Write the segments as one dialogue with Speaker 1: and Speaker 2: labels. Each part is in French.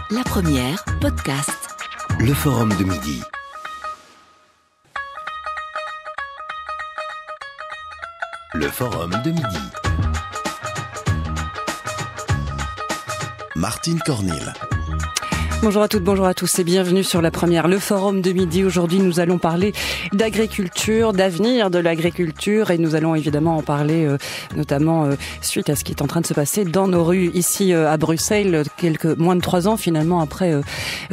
Speaker 1: La première, podcast.
Speaker 2: Le forum de midi. Le forum de midi. Martine Cornille.
Speaker 3: Bonjour à toutes, bonjour à tous et bienvenue sur la première, le forum de midi. Aujourd'hui, nous allons parler d'agriculture, d'avenir de l'agriculture et nous allons évidemment en parler notamment suite à ce qui est en train de se passer dans nos rues ici à Bruxelles, moins de 3 ans finalement après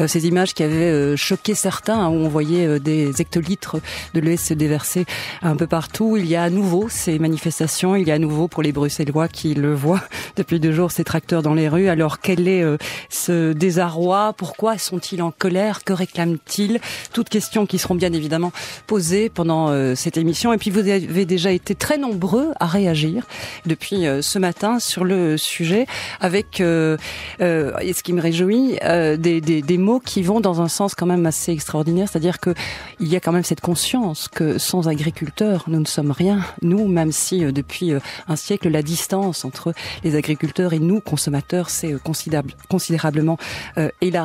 Speaker 3: ces images qui avaient choqué certains, où on voyait des hectolitres de lait se déverser un peu partout. Il y a à nouveau ces manifestations, il y a à nouveau pour les Bruxellois qui le voient depuis 2 jours ces tracteurs dans les rues. Alors quel est ce désarroi ? Pourquoi sont-ils en colère? Que réclament-ils? Toutes questions qui seront bien évidemment posées pendant cette émission. Et puis vous avez déjà été très nombreux à réagir depuis ce matin sur le sujet avec, et ce qui me réjouit, des mots qui vont dans un sens quand même assez extraordinaire. C'est-à-dire que il y a quand même cette conscience que sans agriculteurs, nous ne sommes rien. Nous, même si depuis un siècle, la distance entre les agriculteurs et nous, consommateurs, c'est considérablement élargie.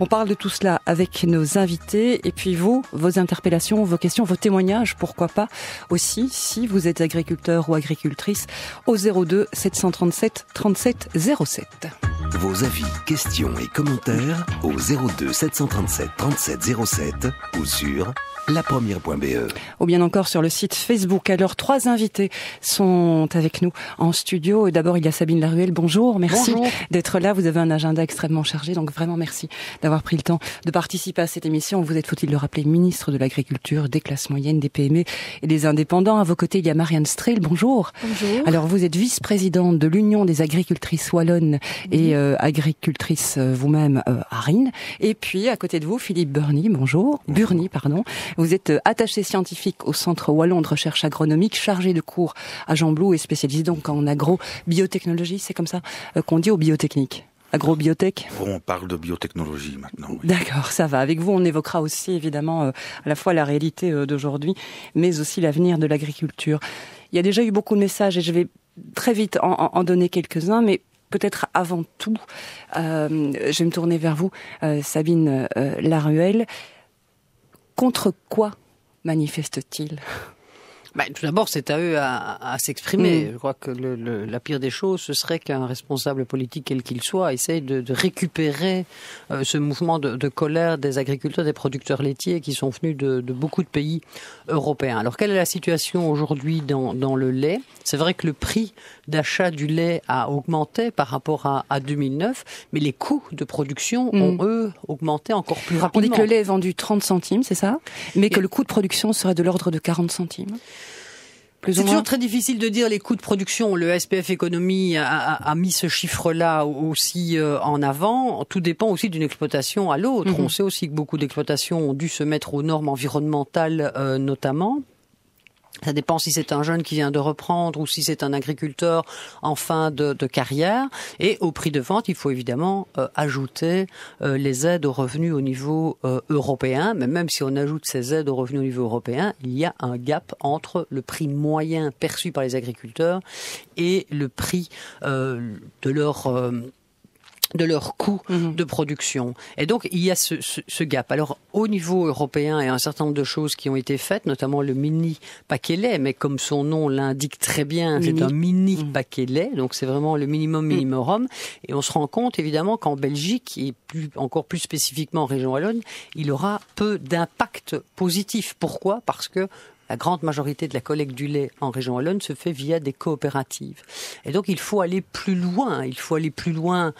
Speaker 3: On parle de tout cela avec nos invités et puis vous, vos interpellations, vos questions, vos témoignages, pourquoi pas aussi si vous êtes agriculteur ou agricultrice au 02 737 37 07.
Speaker 2: Vos avis, questions et commentaires au 02 737 37 07 ou sur lapremière.be.
Speaker 3: Ou bien encore sur le site Facebook. Alors 3 invités sont avec nous en studio. Et d'abord il y a Sabine Laruelle. Bonjour, merci d'être là. Vous avez un agenda extrêmement chargé, donc vraiment merci d'avoir pris le temps de participer à cette émission. Vous êtes, faut-il le rappeler, ministre de l'Agriculture, des classes moyennes, des PME et des indépendants. À vos côtés il y a Marianne Streel. Bonjour.
Speaker 4: Bonjour.
Speaker 3: Alors vous êtes vice-présidente de l'Union des agricultrices wallonnes et agricultrice vous-même à Rennes. Et puis à côté de vous Philippe Burny. Bonjour. Burny, pardon. Vous êtes attaché scientifique au Centre Wallon de recherche agronomique, chargé de cours à Jean Blou et spécialisé donc en agro-biotechnologie, c'est comme ça qu'on dit, aux biotechniques. Agrobiotech.
Speaker 5: On parle de biotechnologie maintenant. Oui.
Speaker 3: D'accord, ça va. Avec vous, on évoquera aussi évidemment à la fois la réalité d'aujourd'hui, mais aussi l'avenir de l'agriculture. Il y a déjà eu beaucoup de messages et je vais très vite en donner quelques-uns, mais peut-être avant tout, je vais me tourner vers vous, Sabine Laruelle. Contre quoi manifestent-ils ?
Speaker 4: Tout d'abord, c'est à eux à s'exprimer. Je crois que la pire des choses, ce serait qu'un responsable politique, quel qu'il soit, essaye de récupérer ce mouvement de colère des agriculteurs, des producteurs laitiers qui sont venus de beaucoup de pays européens. Alors, quelle est la situation aujourd'hui dans le lait ? C'est vrai que le prix d'achat du lait a augmenté par rapport à 2009, mais les coûts de production ont, eux, augmenté encore plus rapidement.
Speaker 3: On dit que le lait est vendu 30 centimes, c'est ça ? Mais que le coût de production serait de l'ordre de 40 centimes.
Speaker 4: C'est toujours très difficile de dire les coûts de production. Le SPF Économie a mis ce chiffre-là aussi en avant. Tout dépend aussi d'une exploitation à l'autre. On sait aussi que beaucoup d'exploitations ont dû se mettre aux normes environnementales notamment. Ça dépend si c'est un jeune qui vient de reprendre ou si c'est un agriculteur en fin de carrière. Et au prix de vente, il faut évidemment ajouter les aides aux revenus au niveau européen. Mais même si on ajoute ces aides aux revenus au niveau européen, il y a un gap entre le prix moyen perçu par les agriculteurs et le prix de leur coût de production. Et donc, il y a ce gap. Alors, au niveau européen, il y a un certain nombre de choses qui ont été faites, notamment le mini paquet lait, mais comme son nom l'indique très bien, c'est un mini paquet lait, donc c'est vraiment le minimum. Et on se rend compte, évidemment, qu'en Belgique, et encore plus spécifiquement en région wallonne, il aura peu d'impact positif. Pourquoi ? Parce que la grande majorité de la collecte du lait en région wallonne se fait via des coopératives. Et donc, il faut aller plus loin. Il faut aller plus loin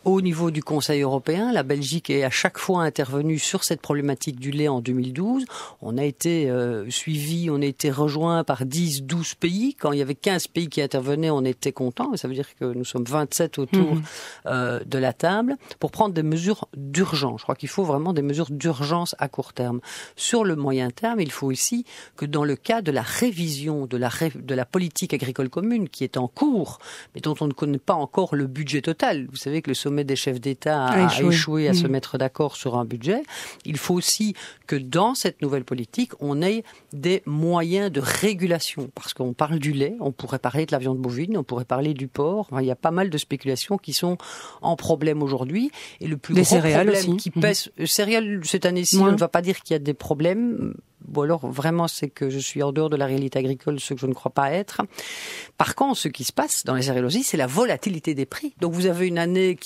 Speaker 4: au niveau du Conseil européen. La Belgique est à chaque fois intervenue sur cette problématique du lait en 2012. On a été suivi, on a été rejoint par 10, 12 pays. Quand il y avait 15 pays qui intervenaient, on était contents. Ça veut dire que nous sommes 27 autour de la table pour prendre des mesures d'urgence. Je crois qu'il faut vraiment des mesures d'urgence à court terme. Sur le moyen terme, il faut aussi que dans le cas de la révision de la politique agricole commune qui est en cours, mais dont on ne connaît pas encore le budget total. Vous savez que le sommet des chefs d'État a échoué à se mettre d'accord sur un budget. Il faut aussi que dans cette nouvelle politique, on ait des moyens de régulation. Parce qu'on parle du lait, on pourrait parler de la viande bovine, on pourrait parler du porc. Enfin, il y a pas mal de spéculations qui sont en problème aujourd'hui. Et le plus gros problème qui pèse... Céréales, cette année-ci, on ne va pas dire qu'il y a des problèmes. Ou alors, vraiment, c'est que je suis en dehors de la réalité agricole, ce que je ne crois pas être. Par contre, ce qui se passe dans les céréales aussi, c'est la volatilité des prix. Donc, vous avez une année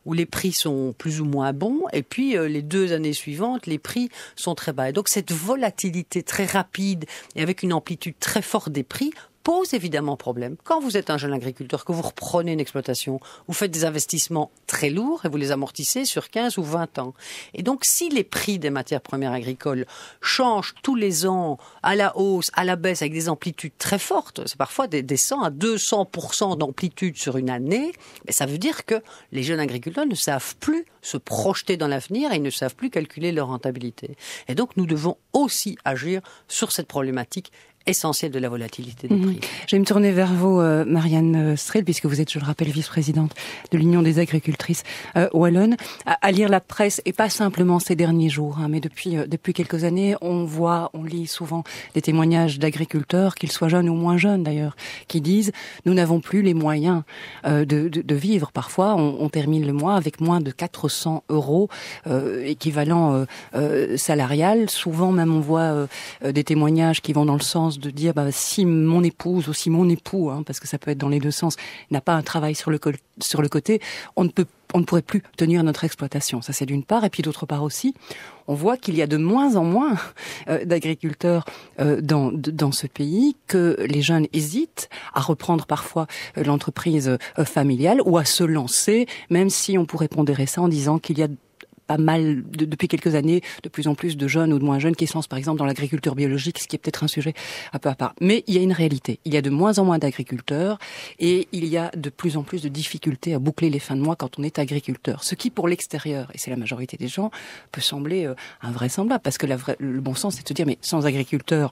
Speaker 4: où les prix sont plus ou moins bons, et puis les 2 années suivantes, les prix sont très bas. Et donc, cette volatilité très rapide et avec une amplitude très forte des prix pose évidemment problème. Quand vous êtes un jeune agriculteur, que vous reprenez une exploitation, vous faites des investissements très lourds et vous les amortissez sur 15 ou 20 ans. Et donc, si les prix des matières premières agricoles changent tous les ans à la hausse, à la baisse, avec des amplitudes très fortes, c'est parfois des 100 à 200% d'amplitude sur une année, mais ça veut dire que les jeunes agriculteurs ne savent plus se projeter dans l'avenir et ils ne savent plus calculer leur rentabilité. Et donc, nous devons aussi agir sur cette problématique essentiel de la volatilité des prix.
Speaker 3: Je vais me tourner vers vous, Marianne Strel, puisque vous êtes, je le rappelle, vice-présidente de l'Union des agricultrices wallonnes. À lire la presse, et pas simplement ces derniers jours, mais depuis quelques années, on lit souvent des témoignages d'agriculteurs, qu'ils soient jeunes ou moins jeunes d'ailleurs, qui disent « nous n'avons plus les moyens de vivre ». Parfois, on termine le mois avec moins de 400 € équivalent salarial. Souvent même, on voit des témoignages qui vont dans le sens de dire si mon épouse ou si mon époux, parce que ça peut être dans les deux sens, n'a pas un travail sur le côté, on ne pourrait plus tenir notre exploitation. Ça, c'est d'une part. Et puis d'autre part aussi, on voit qu'il y a de moins en moins d'agriculteurs dans ce pays, que les jeunes hésitent à reprendre parfois l'entreprise familiale ou à se lancer, même si on pourrait pondérer ça en disant qu'il y a pas mal, depuis quelques années, de plus en plus de jeunes ou de moins jeunes qui se lancent par exemple dans l'agriculture biologique, ce qui est peut-être un sujet un peu à part. Mais il y a une réalité. Il y a de moins en moins d'agriculteurs et il y a de plus en plus de difficultés à boucler les fins de mois quand on est agriculteur. Ce qui, pour l'extérieur, et c'est la majorité des gens, peut sembler invraisemblable. Parce que le bon sens, c'est de se dire, mais sans agriculteurs,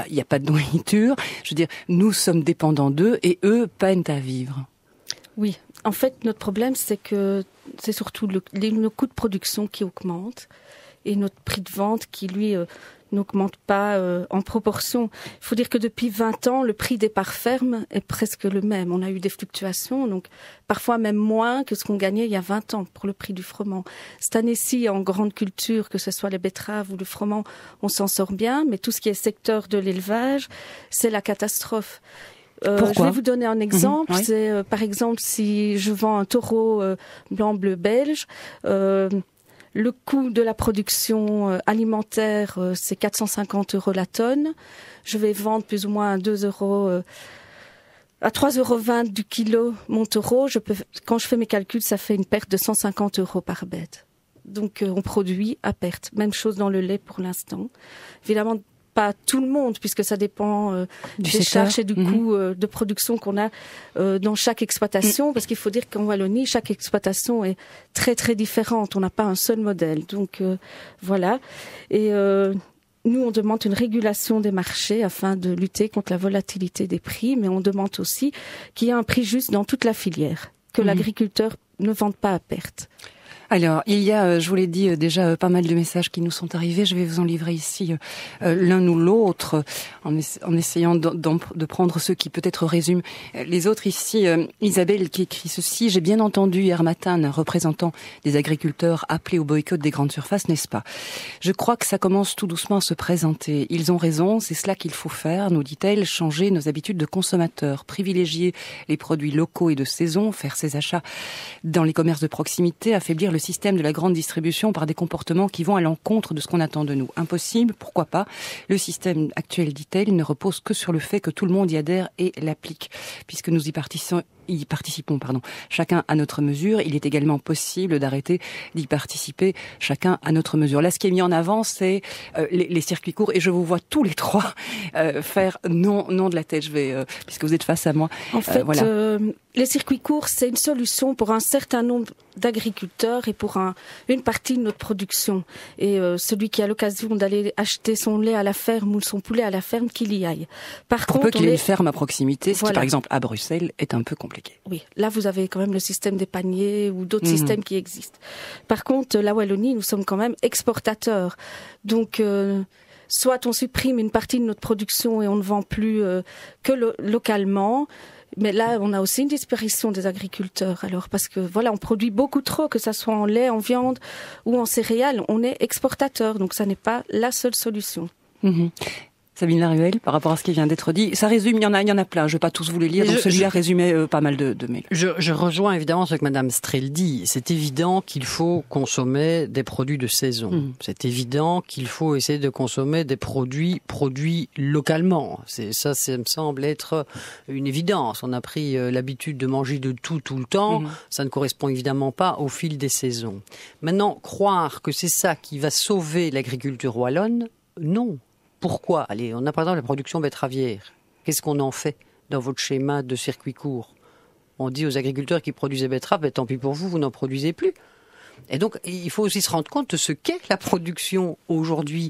Speaker 3: il n'y a pas de nourriture. Je veux dire, nous sommes dépendants d'eux et eux peinent à vivre.
Speaker 6: Oui. En fait, notre problème, c'est que c'est surtout nos coûts de production qui augmentent et notre prix de vente qui, lui, n'augmente pas en proportion. Il faut dire que depuis 20 ans, le prix des parts fermes est presque le même. On a eu des fluctuations, donc parfois même moins que ce qu'on gagnait il y a 20 ans pour le prix du froment. Cette année-ci, en grande culture, que ce soit les betteraves ou le froment, on s'en sort bien, mais tout ce qui est secteur de l'élevage, c'est la catastrophe. Je vais vous donner un exemple. Oui. C'est par exemple si je vends un taureau blanc-bleu belge, le coût de la production alimentaire c'est 450 € la tonne. Je vais vendre plus ou moins à 2 €, à 3,20 € du kilo mon taureau. Quand je fais mes calculs, ça fait une perte de 150 € par bête. Donc on produit à perte. Même chose dans le lait pour l'instant. Évidemment, pas tout le monde, puisque ça dépend des charges et du coût de production qu'on a dans chaque exploitation, parce qu'il faut dire qu'en Wallonie, chaque exploitation est très très différente. On n'a pas un seul modèle. Donc voilà. Et nous, on demande une régulation des marchés afin de lutter contre la volatilité des prix, mais on demande aussi qu'il y ait un prix juste dans toute la filière, que l'agriculteur ne vende pas à perte.
Speaker 3: Alors, il y a, je vous l'ai dit déjà, pas mal de messages qui nous sont arrivés. Je vais vous en livrer ici l'un ou l'autre, en essayant de prendre ceux qui peut-être résument les autres. Ici, Isabelle qui écrit ceci: j'ai bien entendu hier matin un représentant des agriculteurs appeler au boycott des grandes surfaces, n'est-ce pas? Je crois que ça commence tout doucement à se présenter. Ils ont raison, c'est cela qu'il faut faire, nous dit-elle, changer nos habitudes de consommateurs, privilégier les produits locaux et de saison, faire ses achats dans les commerces de proximité, affaiblir le système de la grande distribution par des comportements qui vont à l'encontre de ce qu'on attend de nous. Impossible, pourquoi pas? Le système actuel, dit-elle, ne repose que sur le fait que tout le monde y adhère et l'applique. Puisque nous y chacun à notre mesure. Il est également possible d'arrêter d'y participer chacun à notre mesure. Là, ce qui est mis en avant, c'est les circuits courts, et je vous vois tous les trois faire non de la tête. Je vais, puisque vous êtes face à moi.
Speaker 6: En fait, les circuits courts, c'est une solution pour un certain nombre d'agriculteurs et pour une partie de notre production. Et celui qui a l'occasion d'aller acheter son lait à la ferme ou son poulet à la ferme, qu'il y aille.
Speaker 3: Pour peu qu'il y ait une ferme à proximité, ce qui, par exemple, à Bruxelles, est un peu compliqué.
Speaker 6: Oui, là, vous avez quand même le système des paniers ou d'autres systèmes qui existent. Par contre, la Wallonie, nous sommes quand même exportateurs. Donc, soit on supprime une partie de notre production et on ne vend plus que localement. Mais là, on a aussi une disparition des agriculteurs. Alors, parce que voilà, on produit beaucoup trop, que ça soit en lait, en viande ou en céréales. On est exportateur, donc ça n'est pas la seule solution.
Speaker 3: Sabine Laruelle, par rapport à ce qui vient d'être dit, ça résume, il y en a plein, je ne vais pas tous vous les lire, donc celui-là résumait pas mal de mails.
Speaker 4: Je rejoins évidemment ce que Madame Strel dit. C'est évident qu'il faut consommer des produits de saison. C'est évident qu'il faut essayer de consommer des produits localement. Ça me semble être une évidence. On a pris l'habitude de manger de tout le temps. Ça ne correspond évidemment pas au fil des saisons. Maintenant, croire que c'est ça qui va sauver l'agriculture wallonne, non. Pourquoi ? Allez, on a par exemple la production betteravière. Qu'est-ce qu'on en fait dans votre schéma de circuit court ? On dit aux agriculteurs qui produisent des betteraves, tant pis pour vous, vous n'en produisez plus. Et donc, il faut aussi se rendre compte de ce qu'est la production aujourd'hui.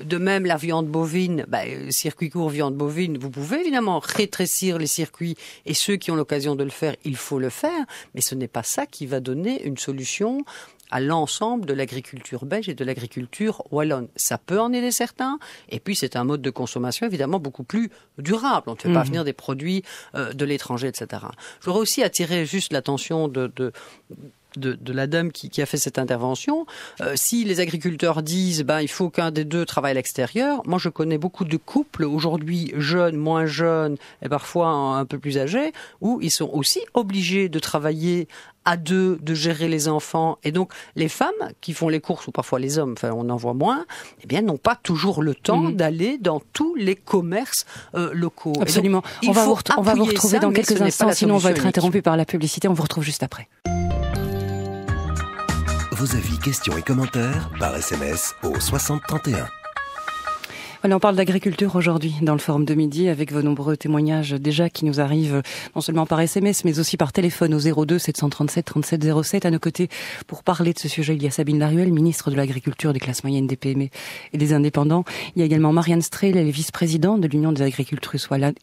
Speaker 4: De même, la viande bovine, circuit court, viande bovine, vous pouvez évidemment rétrécir les circuits, et ceux qui ont l'occasion de le faire, il faut le faire, mais ce n'est pas ça qui va donner une solution à l'ensemble de l'agriculture belge et de l'agriculture wallonne. Ça peut en aider certains, et puis c'est un mode de consommation évidemment beaucoup plus durable. On ne fait pas venir des produits de l'étranger, etc. J'aurais aussi attiré juste l'attention de la dame qui a fait cette intervention. Si les agriculteurs disent il faut qu'un des deux travaille à l'extérieur, moi je connais beaucoup de couples aujourd'hui jeunes, moins jeunes et parfois un peu plus âgés, où ils sont aussi obligés de travailler à deux, de gérer les enfants. Et donc, les femmes qui font les courses, ou parfois les hommes, on en voit moins, n'ont pas toujours le temps d'aller dans tous les commerces locaux.
Speaker 3: Absolument.
Speaker 4: Donc,
Speaker 3: on va vous retrouver dans quelques instants, sinon on va être interrompu par la publicité. On vous retrouve juste après.
Speaker 2: Vos avis, questions et commentaires par SMS au 60 31.
Speaker 3: Voilà, on parle d'agriculture aujourd'hui dans le Forum de Midi avec vos nombreux témoignages déjà qui nous arrivent non seulement par SMS mais aussi par téléphone au 02 737 37 07. À nos côtés pour parler de ce sujet, il y a Sabine Laruelle, ministre de l'Agriculture, des classes moyennes, des PME et des indépendants. Il y a également Marianne Strel, elle est vice-présidente de l'Union des agricultrices wallonnes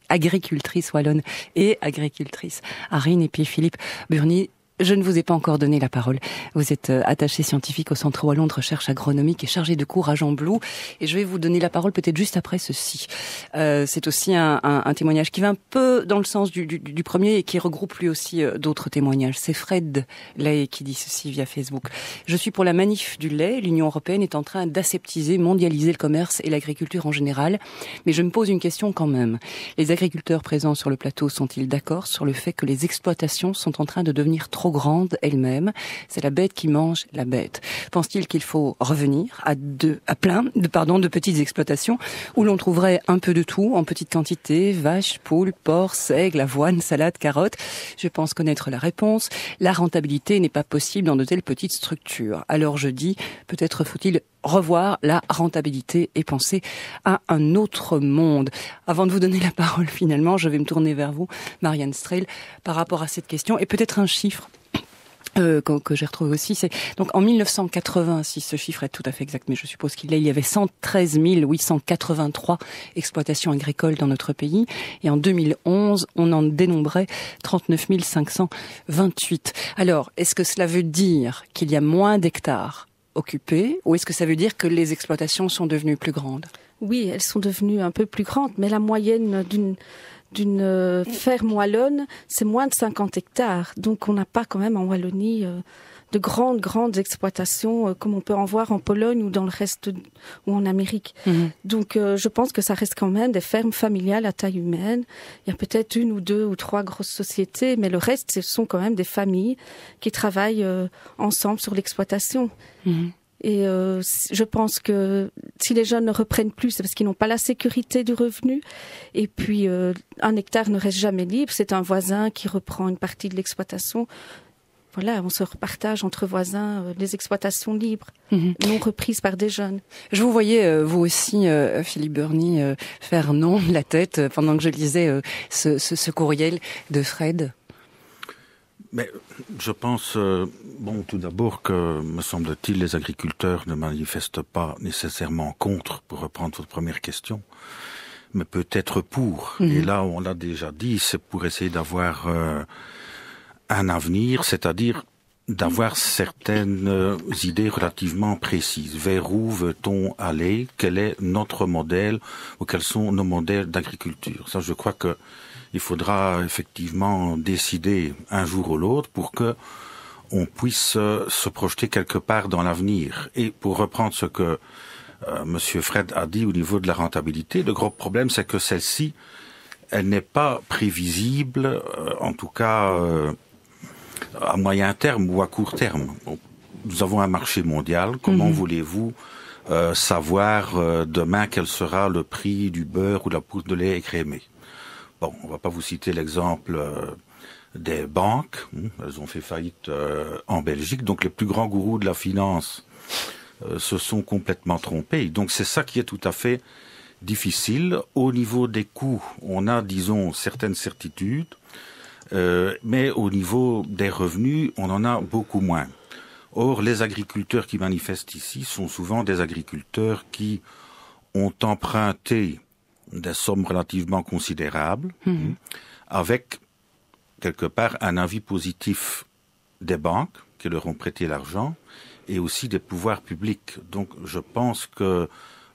Speaker 3: et agricultrices à Rennes, et puis Philippe Burny. Je ne vous ai pas encore donné la parole. Vous êtes attaché scientifique au Centre Wallon de Recherche Agronomique et chargé de cours à Jean Blou. Et je vais vous donner la parole peut-être juste après ceci. C'est aussi un témoignage qui va un peu dans le sens du premier et qui regroupe lui aussi d'autres témoignages. C'est Fred Lay qui dit ceci via Facebook. Je suis pour la manif du lait. L'Union européenne est en train d'aseptiser, mondialiser le commerce et l'agriculture en général. Mais je me pose une question quand même. Les agriculteurs présents sur le plateau sont-ils d'accord sur le fait que les exploitations sont en train de devenir trop grandes elles-mêmes? C'est la bête qui mange la bête. Pense-t-il qu'il faut revenir à plein de petites exploitations où l'on trouverait un peu de tout en petite quantité, vaches, poules, porcs, seigles, avoine, salade, carottes? Je pense connaître la réponse. La rentabilité n'est pas possible dans de telles petites structures. Alors je dis, peut-être faut-il revoir la rentabilité et penser à un autre monde. Avant de vous donner la parole finalement, je vais me tourner vers vous, Marianne Strel, par rapport à cette question et peut-être un chiffre que j'ai retrouvé aussi, c'est donc en 1980, si ce chiffre est tout à fait exact, mais je suppose qu'il y avait 113 883 exploitations agricoles dans notre pays, et en 2011, on en dénombrait 39 528. Alors, est-ce que cela veut dire qu'il y a moins d'hectares occupés, ou est-ce que ça veut dire que les exploitations sont devenues plus grandes? Oui, elles sont devenues un peu plus grandes, mais la moyenne d'une ferme wallonne, c'est moins de 50 hectares. Donc on n'a pas quand même en Wallonie de grandes exploitations comme on peut en voir en Pologne ou dans le reste ou en Amérique. Donc je pense que ça reste quand même des fermes familiales à taille humaine. Il y a peut-être 1 ou 2 ou 3 grosses sociétés, mais le reste, ce sont quand même des familles qui travaillent ensemble sur l'exploitation.
Speaker 6: Et je pense que si les jeunes ne reprennent plus, c'est parce qu'ils n'ont pas la sécurité du revenu. Et puis, un hectare ne reste jamais libre. C'est un voisin qui reprend une partie de l'exploitation. Voilà, on se repartage entre voisins les exploitations libres, non reprises par des jeunes.
Speaker 3: Je vous voyais, vous aussi, Philippe Berny, faire non de la tête pendant que je lisais ce courriel de Fred.
Speaker 5: Mais je pense, tout d'abord que, me semble-t-il, les agriculteurs ne manifestent pas nécessairement contre, pour reprendre votre première question, mais peut-être pour. Et là, on l'a déjà dit, c'est pour essayer d'avoir un avenir, c'est-à-dire d'avoir certaines idées relativement précises. Vers où veut-on aller? Quel est notre modèle ou quels sont nos modèles d'agriculture? Ça, je crois que il faudra effectivement décider un jour ou l'autre pour que on puisse se projeter quelque part dans l'avenir. Et pour reprendre ce que Monsieur Fred a dit au niveau de la rentabilité, le gros problème, c'est que celle-ci, elle n'est pas prévisible, en tout cas à moyen terme ou à court terme. Nous avons un marché mondial. Comment voulez-vous savoir demain quel sera le prix du beurre ou de la poudre de lait écrémée? Bon, on va pas vous citer l'exemple des banques. Elles ont fait faillite en Belgique. Donc les plus grands gourous de la finance se sont complètement trompés. Donc c'est ça qui est tout à fait difficile. Au niveau des coûts, on a, disons, certaines certitudes. Mais au niveau des revenus, on en a beaucoup moins. Or, les agriculteurs qui manifestent ici sont souvent des agriculteurs qui ont emprunté des sommes relativement considérables, avec quelque part un avis positif des banques qui leur ont prêté l'argent et aussi des pouvoirs publics. Donc, je pense que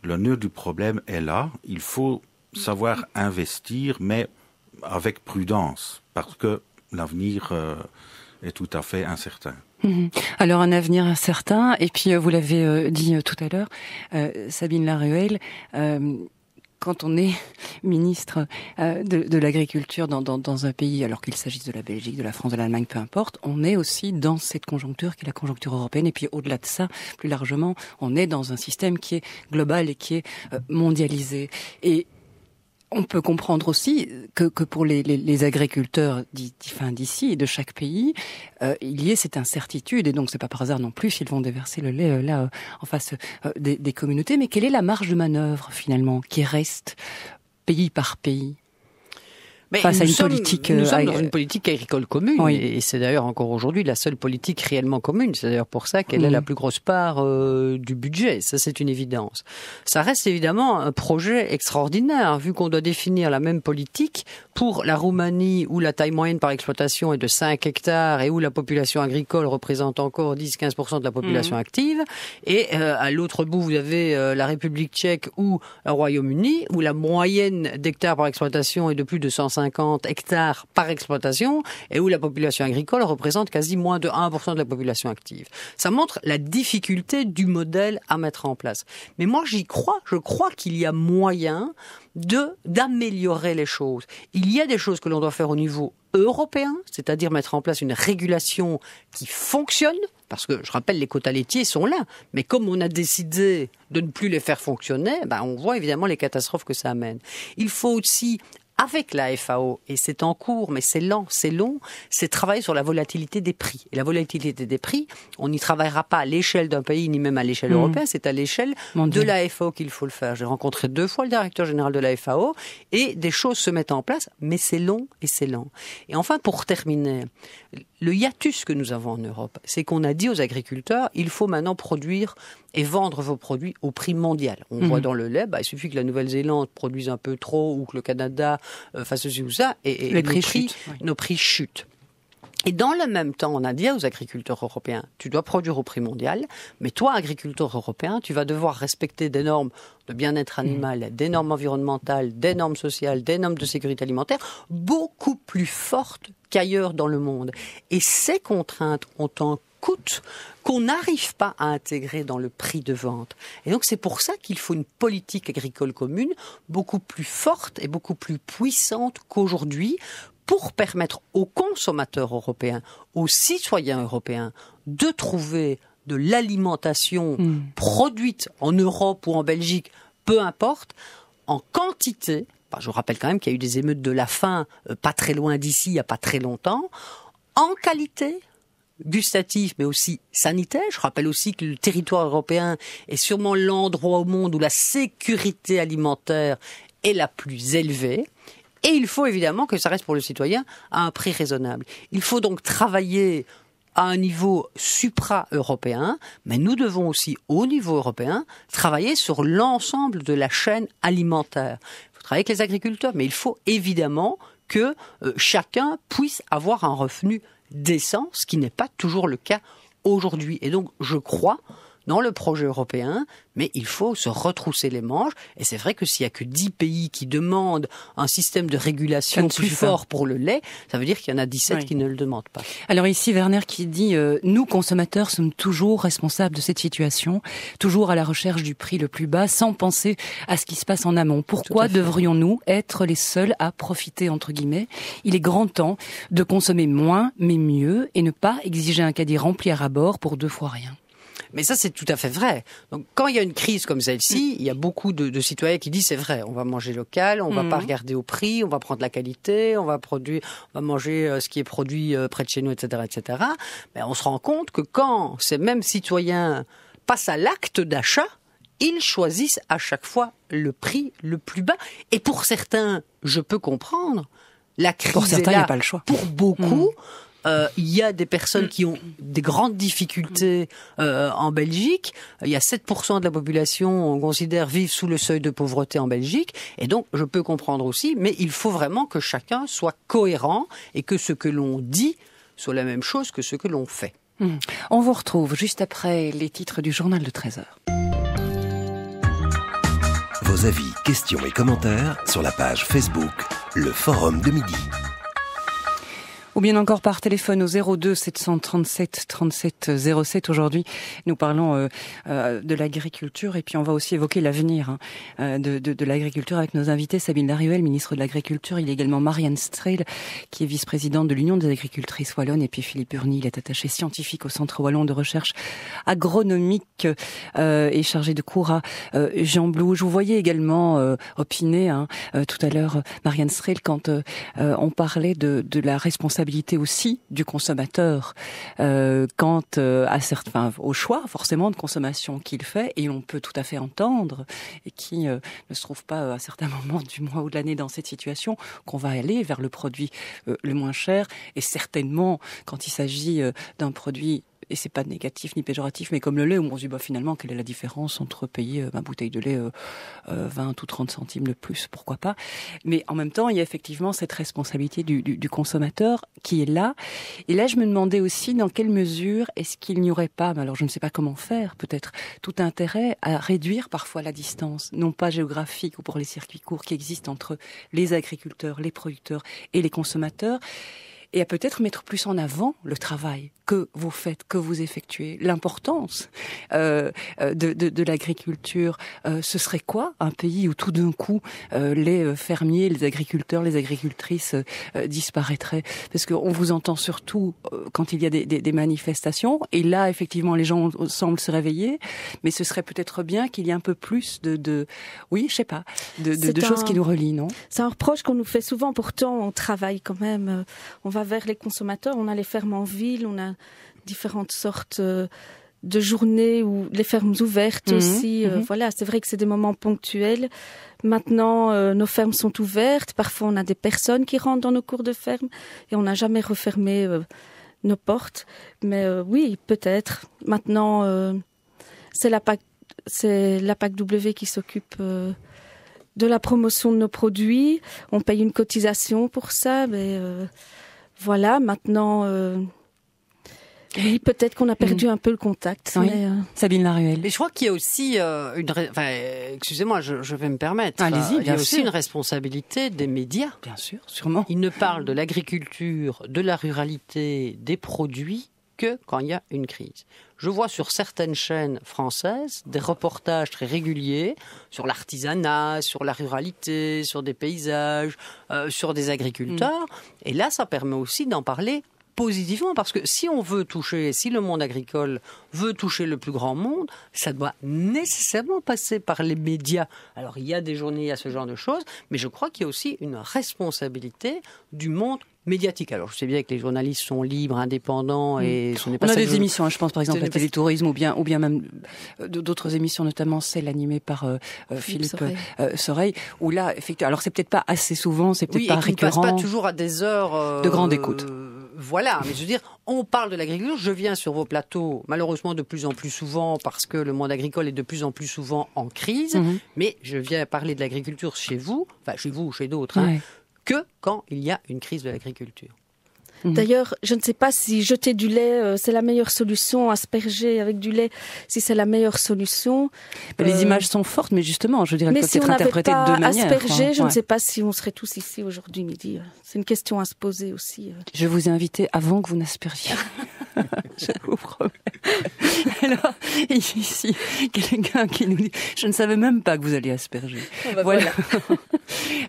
Speaker 5: le nœud du problème est là. Il faut savoir investir, mais avec prudence, parce que l'avenir est tout à fait incertain.
Speaker 3: Alors un avenir incertain, et puis vous l'avez dit tout à l'heure, Sabine Laruelle, quand on est ministre de l'agriculture dans un pays, alors qu'il s'agisse de la Belgique, de la France, de l'Allemagne, peu importe, on est aussi dans cette conjoncture qui est la conjoncture européenne. Et puis au-delà de ça, plus largement, on est dans un système qui est global et qui est mondialisé. Et on peut comprendre aussi que pour les agriculteurs d'ici et de chaque pays, il y ait cette incertitude, et donc c'est pas par hasard non plus s'ils vont déverser le lait là en face des communautés. Mais quelle est la marge de manœuvre finalement qui reste pays par pays? Face à une politique,
Speaker 4: nous sommes dans une politique agricole commune,
Speaker 3: oui.
Speaker 4: Et c'est d'ailleurs encore aujourd'hui la seule politique réellement commune. C'est d'ailleurs pour ça qu'elle a la plus grosse part du budget. Ça, c'est une évidence. Ça reste évidemment un projet extraordinaire, vu qu'on doit définir la même politique pour la Roumanie, où la taille moyenne par exploitation est de 5 hectares et où la population agricole représente encore 10-15% de la population active. Et à l'autre bout, vous avez la République tchèque ou le Royaume-Uni, où la moyenne d'hectares par exploitation est de plus de 150 hectares par exploitation et où la population agricole représente quasi moins de 1% de la population active. Ça montre la difficulté du modèle à mettre en place. Mais moi, j'y crois. Je crois qu'il y a moyen d'améliorer les choses. Il y a des choses que l'on doit faire au niveau européen, c'est-à-dire mettre en place une régulation qui fonctionne, parce que, je rappelle, les quotas laitiers sont là, mais comme on a décidé de ne plus les faire fonctionner, on voit évidemment les catastrophes que ça amène. Il faut aussi, avec la FAO, et c'est en cours, mais c'est lent, c'est long, c'est travailler sur la volatilité des prix. Et la volatilité des prix, on n'y travaillera pas à l'échelle d'un pays, ni même à l'échelle européenne, c'est à l'échelle de la FAO qu'il faut le faire. J'ai rencontré 2 fois le directeur général de la FAO, et des choses se mettent en place, mais c'est long et c'est lent. Et enfin, pour terminer, le hiatus que nous avons en Europe, c'est qu'on a dit aux agriculteurs, il faut maintenant produire et vendre vos produits au prix mondial. On voit dans le lait, il suffit que la Nouvelle-Zélande produise un peu trop ou que le Canada fasse ceci ou ça, et nos prix chutent. Et dans le même temps, on a dit aux agriculteurs européens, tu dois produire au prix mondial, mais toi, agriculteur européen, tu vas devoir respecter des normes de bien-être animal, des normes environnementales, des normes sociales, des normes de sécurité alimentaire, beaucoup plus fortes qu'ailleurs dans le monde. Et ces contraintes ont un coût qu'on n'arrive pas à intégrer dans le prix de vente. Et donc c'est pour ça qu'il faut une politique agricole commune beaucoup plus forte et beaucoup plus puissante qu'aujourd'hui, pour permettre aux consommateurs européens, aux citoyens européens, de trouver de l'alimentation produite en Europe ou en Belgique, peu importe, en quantité. Je vous rappelle quand même qu'il y a eu des émeutes de la faim pas très loin d'ici, il n'y a pas très longtemps, en qualité gustative, mais aussi sanitaire. Je rappelle aussi que le territoire européen est sûrement l'endroit au monde où la sécurité alimentaire est la plus élevée. Et il faut évidemment que ça reste pour le citoyen à un prix raisonnable. Il faut donc travailler à un niveau supra-européen, mais nous devons aussi, au niveau européen, travailler sur l'ensemble de la chaîne alimentaire. Il faut travailler avec les agriculteurs, mais il faut évidemment que chacun puisse avoir un revenu décent, ce qui n'est pas toujours le cas aujourd'hui. Et donc, je crois dans le projet européen, mais il faut se retrousser les manches. Et c'est vrai que s'il n'y a que 10 pays qui demandent un système de régulation plus fort pour le lait, ça veut dire qu'il y en a 17 qui ne le demandent pas.
Speaker 3: Alors ici, Werner qui dit nous, consommateurs, sommes toujours responsables de cette situation, toujours à la recherche du prix le plus bas, sans penser à ce qui se passe en amont. Pourquoi devrions-nous être les seuls à profiter, entre guillemets? Il est grand temps de consommer moins, mais mieux, et ne pas exiger un caddie rempli à ras-bord pour 2 fois rien.
Speaker 4: Mais ça, c'est tout à fait vrai. Donc, quand il y a une crise comme celle-ci, il y a beaucoup de citoyens qui disent c'est vrai, on va manger local, on va pas regarder au prix, on va prendre la qualité, on va manger ce qui est produit près de chez nous, etc., etc. Mais on se rend compte que quand ces mêmes citoyens passent à l'acte d'achat, ils choisissent à chaque fois le prix le plus bas. Et pour certains, je peux comprendre, la crise
Speaker 3: pour certains,
Speaker 4: est là.
Speaker 3: il n'y a pas le choix.
Speaker 4: Pour beaucoup. Il y a des personnes qui ont des grandes difficultés en Belgique. Il y a 7% de la population, on considère, vivent sous le seuil de pauvreté en Belgique. Et donc, je peux comprendre aussi, mais il faut vraiment que chacun soit cohérent et que ce que l'on dit soit la même chose que ce que l'on fait.
Speaker 3: On vous retrouve juste après les titres du journal de 13h.
Speaker 2: Vos avis, questions et commentaires sur la page Facebook, le Forum de Midi.
Speaker 3: Ou bien encore par téléphone au 02 737 37 07. Aujourd'hui, nous parlons de l'agriculture et puis on va aussi évoquer l'avenir de l'agriculture avec nos invités. Sabine Laruelle, ministre de l'Agriculture. Il y a également Marianne Strehl, qui est vice-présidente de l'Union des agricultrices wallonnes. Et puis Philippe Urny, il est attaché scientifique au Centre wallon de recherche agronomique et chargé de cours à Jean Blou. Je vous voyais également opiner tout à l'heure, Marianne Strehl, quand on parlait de la responsabilité aussi du consommateur quant au choix forcément de consommation qu'il fait, et on peut tout à fait entendre, et qui ne se trouve pas à certains moments du mois ou de l'année dans cette situation, qu'on va aller vers le produit le moins cher, et certainement quand il s'agit d'un produit, et c'est pas négatif ni péjoratif, mais comme le lait, où on se dit finalement quelle est la différence entre payer ma bouteille de lait 20 ou 30 centimes de plus, pourquoi pas. Mais en même temps, il y a effectivement cette responsabilité du consommateur qui est là. Et là, je me demandais aussi dans quelle mesure est-ce qu'il n'y aurait pas, mais alors je ne sais pas comment faire, peut-être tout intérêt à réduire parfois la distance, non pas géographique ou pour les circuits courts qui existent entre les agriculteurs, les producteurs et les consommateurs, et à peut-être mettre plus en avant le travail que vous faites, que vous effectuez, l'importance de l'agriculture. Ce serait quoi un pays où tout d'un coup les fermiers, les agriculteurs, les agricultrices disparaîtraient? Parce qu'on vous entend surtout quand il y a des manifestations, et là effectivement les gens semblent se réveiller, mais ce serait peut-être bien qu'il y ait un peu plus de choses qui nous relient, non?
Speaker 6: C'est un reproche qu'on nous fait souvent, pourtant on travaille quand même, on va vers les consommateurs, on a les fermes en ville, on a différentes sortes de journées ou les fermes ouvertes aussi. Voilà, c'est vrai que c'est des moments ponctuels. Maintenant, nos fermes sont ouvertes. Parfois, on a des personnes qui rentrent dans nos cours de ferme et on n'a jamais refermé nos portes. Mais oui, peut-être. Maintenant, c'est la PAC-W qui s'occupe de la promotion de nos produits. On paye une cotisation pour ça, mais voilà, maintenant... Oui, peut-être qu'on a perdu un peu le contact.
Speaker 3: Oui.
Speaker 6: Mais
Speaker 3: Sabine Laruelle.
Speaker 4: Mais je crois qu'il y a aussi excusez-moi, je vais me permettre.
Speaker 3: Allez-y,
Speaker 4: il y a aussi une responsabilité des médias.
Speaker 3: Bien sûr, sûrement.
Speaker 4: Ils ne parlent de l'agriculture, de la ruralité, des produits que quand il y a une crise. Je vois sur certaines chaînes françaises des reportages très réguliers sur l'artisanat, sur la ruralité, sur des paysages, sur des agriculteurs. Et là, ça permet aussi d'en parler positivement, parce que si le monde agricole veut toucher le plus grand monde, ça doit nécessairement passer par les médias. Alors il y a des journées, il y a ce genre de choses, mais je crois qu'il y a aussi une responsabilité du monde médiatique. Alors je sais bien que les journalistes sont libres, indépendants, et ce n'est pas
Speaker 3: on
Speaker 4: ça.
Speaker 3: a des émissions, je pense par exemple à Télétourisme ou bien même d'autres émissions, notamment celle animée par Philippe Soreille, où là effectivement, alors c'est peut-être pas assez souvent, c'est peut-être pas récurrent.
Speaker 4: Oui, ne passe pas toujours à des heures
Speaker 3: de grande écoute.
Speaker 4: Voilà, mais je veux dire, on parle de l'agriculture, je viens sur vos plateaux, malheureusement de plus en plus souvent, parce que le monde agricole est de plus en plus souvent en crise, mais je viens parler de l'agriculture chez vous ou chez d'autres, que quand il y a une crise de l'agriculture.
Speaker 6: D'ailleurs, je ne sais pas si jeter du lait, c'est la meilleure solution, asperger avec du lait, si c'est la meilleure solution.
Speaker 3: Les images sont fortes, mais justement, je dirais, elles peuvent être interprétées de deux manières.
Speaker 6: Asperger, je ne sais pas si on serait tous ici aujourd'hui midi. C'est une question à se poser aussi.
Speaker 3: Je vous ai invité avant que vous n'aspergiez. Je vous promets. Alors, ici, quelqu'un qui nous dit, je ne savais même pas que vous alliez asperger. Voilà.